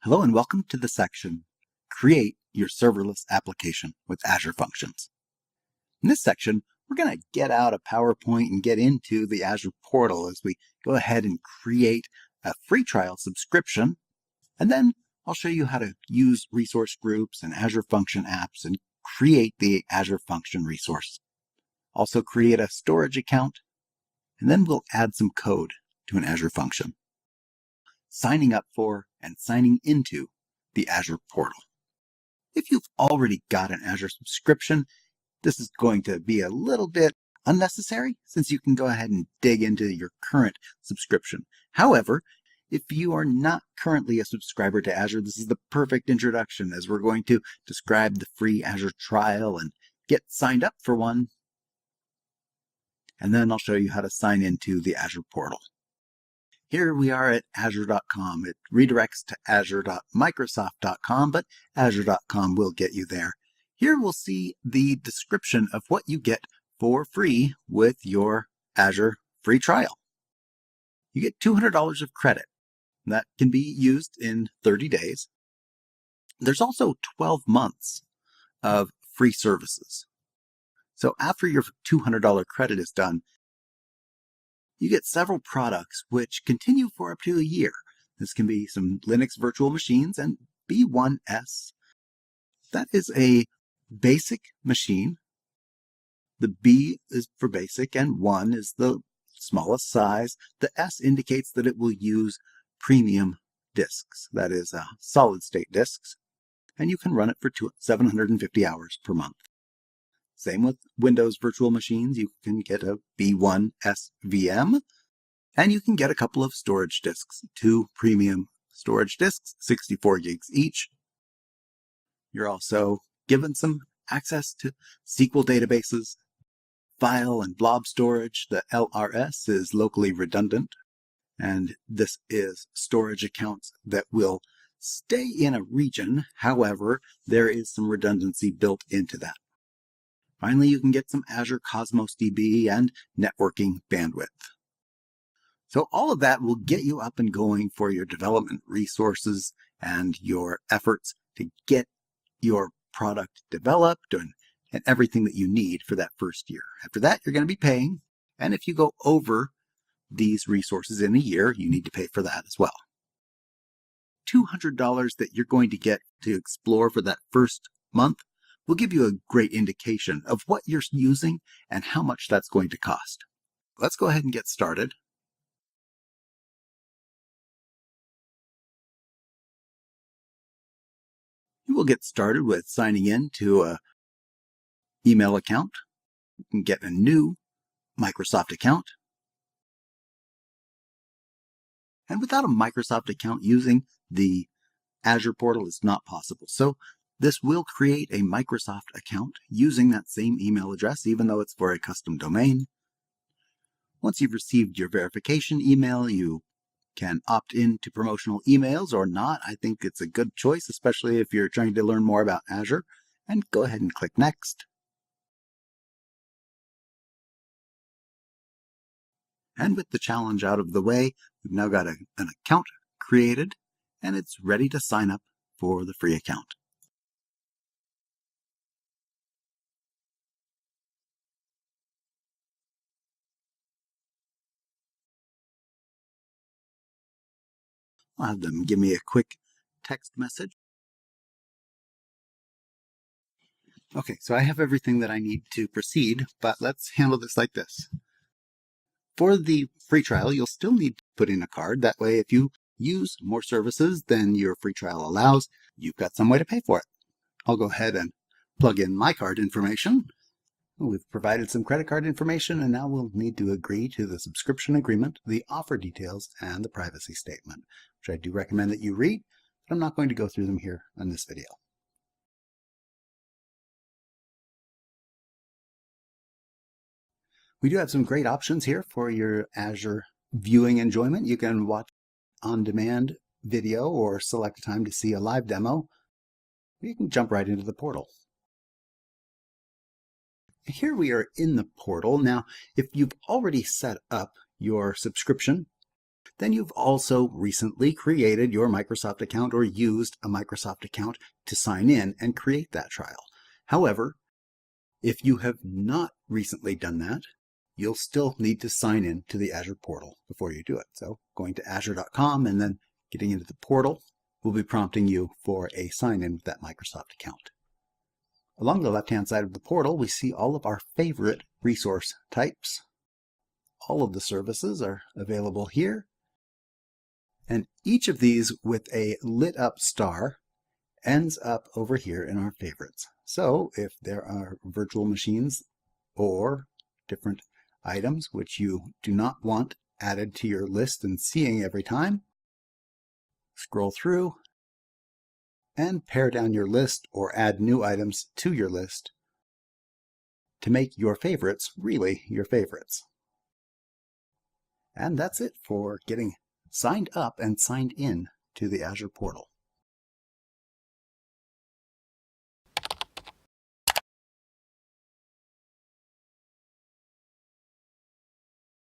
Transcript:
Hello and welcome to the section, Create Your Serverless Application with Azure Functions. In this section, we're going to get out of PowerPoint and get into the Azure Portal as we go ahead and create a free trial subscription. And then I'll show you how to use resource groups and Azure Function apps and create the Azure Function resource. Also create a storage account, and then we'll add some code to an Azure function. Signing up for and signing into the Azure Portal. If you've already got an Azure subscription, this is going to be a little bit unnecessary since you can go ahead and dig into your current subscription. However, if you are not currently a subscriber to Azure, this is the perfect introduction as we're going to describe the free Azure trial and get signed up for one. And then I'll show you how to sign into the Azure Portal. Here we are at azure.com. It redirects to azure.microsoft.com, but azure.com will get you there. Here we'll see the description of what you get for free with your Azure free trial. You get $200 of credit. That can be used in 30 days. There's also 12 months of free services. So after your $200 credit is done, you get several products which continue for up to a year. This can be some Linux virtual machines and B1S. That is a basic machine. The B is for basic and 1 is the smallest size. The S indicates that it will use premium disks. That is solid state disks. And you can run it for 750 hours per month. Same with Windows virtual machines. You can get a B1S VM, and you can get a couple of storage disks, 2 premium storage disks, 64 gigs each. You're also given some access to SQL databases, file and blob storage. The LRS is locally redundant, and this is storage accounts that will stay in a region. However, there is some redundancy built into that. Finally, you can get some Azure Cosmos DB and networking bandwidth. So all of that will get you up and going for your development resources and your efforts to get your product developed and everything that you need for that first year. After that, you're going to be paying. And if you go over these resources in a year, you need to pay for that as well. $200 that you're going to get to explore for that first month will give you a great indication of what you're using and how much that's going to cost. Let's go ahead and get started. You will get started with signing in to an email account. You can get a new Microsoft account. And without a Microsoft account, using the Azure portal is not possible. So this will create a Microsoft account using that same email address, even though it's for a custom domain. Once you've received your verification email, you can opt in to promotional emails or not. I think it's a good choice, especially if you're trying to learn more about Azure. And go ahead and click Next. And with the challenge out of the way, we've now got an account created, and it's ready to sign up for the free account. I'll have them give me a quick text message. Okay, so I have everything that I need to proceed, but let's handle this like this. For the free trial, you'll still need to put in a card. That way, if you use more services than your free trial allows, you've got some way to pay for it. I'll go ahead and plug in my card information. We've provided some credit card information, and now we'll need to agree to the subscription agreement, the offer details, and the privacy statement, which I do recommend that you read, but I'm not going to go through them here in this video. We do have some great options here for your Azure viewing enjoyment. You can watch on-demand video or select a time to see a live demo. You can jump right into the portal. Here we are in the portal. Now, if you've already set up your subscription, then you've also recently created your Microsoft account or used a Microsoft account to sign in and create that trial. However, if you have not recently done that, you'll still need to sign in to the Azure portal before you do it. So going to Azure.com and then getting into the portal will be prompting you for a sign-in with that Microsoft account. Along the left-hand side of the portal, we see all of our favorite resource types. All of the services are available here. And each of these with a lit up star ends up over here in our favorites. So if there are virtual machines or different items which you do not want added to your list and seeing every time, scroll through and pare down your list or add new items to your list to make your favorites really your favorites. And that's it for getting signed up and signed in to the Azure portal.